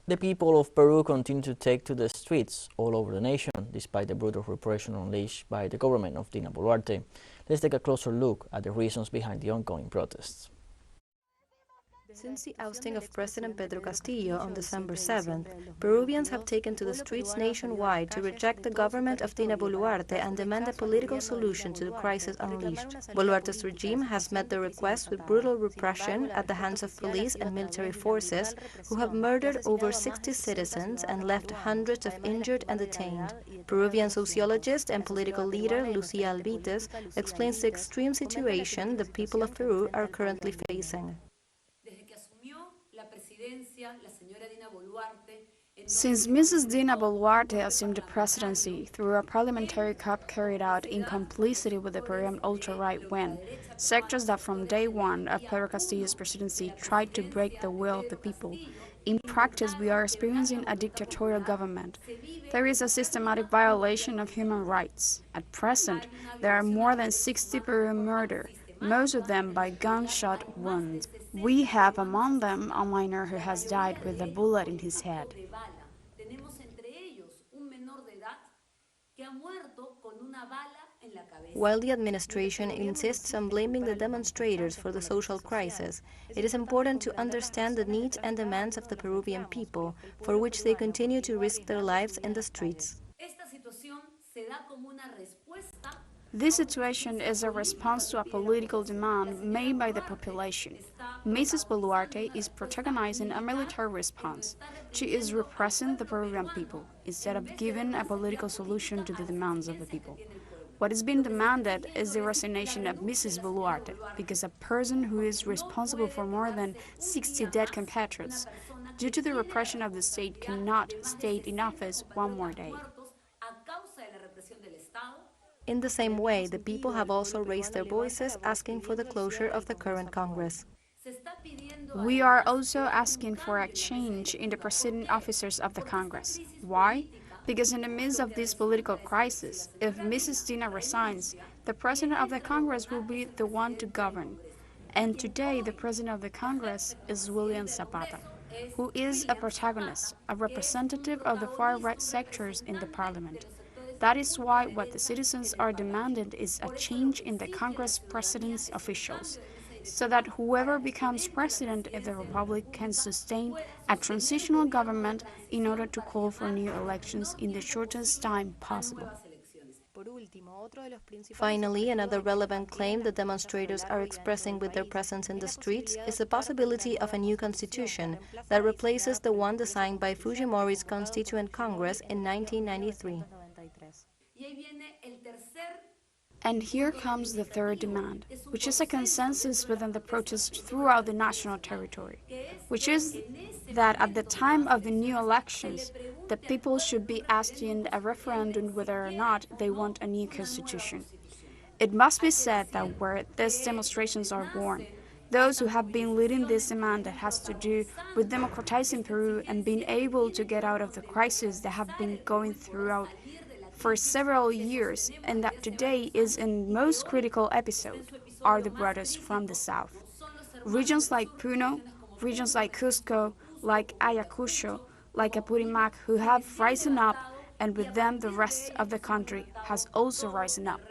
The people of Peru continue to take to the streets all over the nation, despite the brutal repression unleashed by the government of Dina Boluarte. Let's take a closer look at the reasons behind the ongoing protests. Since the ousting of President Pedro Castillo on December 7th, Peruvians have taken to the streets nationwide to reject the government of Dina Boluarte and demand a political solution to the crisis unleashed. Boluarte's regime has met the request with brutal repression at the hands of police and military forces, who have murdered over 60 citizens and left hundreds of injured and detained. Peruvian sociologist and political leader Lucía Albites explains the extreme situation the people of Peru are currently facing. Since Mrs. Dina Boluarte assumed the presidency through a parliamentary coup carried out in complicity with the Peruvian ultra-right wing, sectors that from day one of Pedro Castillo's presidency tried to break the will of the people, in practice we are experiencing a dictatorial government. There is a systematic violation of human rights. At present, there are more than 60 Peruvian murdered, most of them by gunshot wounds. We have among them a minor who has died with a bullet in his head. While the administration insists on blaming the demonstrators for the social crisis, it is important to understand the needs and demands of the Peruvian people, for which they continue to risk their lives in the streets. This situation is a response to a political demand made by the population. Mrs. Boluarte is protagonizing a military response. She is repressing the Peruvian people, instead of giving a political solution to the demands of the people. What is being demanded is the resignation of Mrs. Boluarte, because a person who is responsible for more than 60 dead compatriots due to the repression of the state cannot stay in office one more day. In the same way, the people have also raised their voices asking for the closure of the current Congress. We are also asking for a change in the presiding officers of the Congress. Why? Because in the midst of this political crisis, if Mrs. Dina resigns, the president of the Congress will be the one to govern. And today, the president of the Congress is William Zapata, who is a protagonist, a representative of the far-right sectors in the parliament. That is why what the citizens are demanding is a change in the Congress president's officials, so that whoever becomes president of the Republic can sustain a transitional government in order to call for new elections in the shortest time possible. Finally, another relevant claim the demonstrators are expressing with their presence in the streets is the possibility of a new constitution that replaces the one designed by Fujimori's Constituent Congress in 1993. And here comes the third demand, which is a consensus within the protests throughout the national territory, which is that at the time of the new elections, the people should be asked in a referendum whether or not they want a new constitution. It must be said that where these demonstrations are born, those who have been leading this demand that has to do with democratizing Peru and being able to get out of the crisis that have been going throughout for several years and that today is in most critical episode, are the brothers from the south. Regions like Puno, regions like Cusco, like Ayacucho, like Apurimac, who have risen up, and with them the rest of the country has also risen up.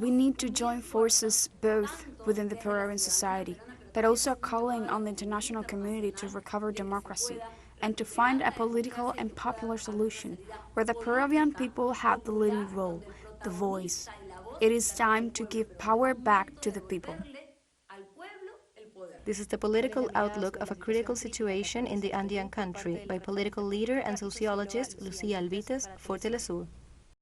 We need to join forces both within the Peruvian society, but also calling on the international community to recover democracy and to find a political and popular solution where the Peruvian people have the leading role, the voice. It is time to give power back to the people. This is the political outlook of a critical situation in the Andean country by political leader and sociologist Lucía Albites for teleSUR.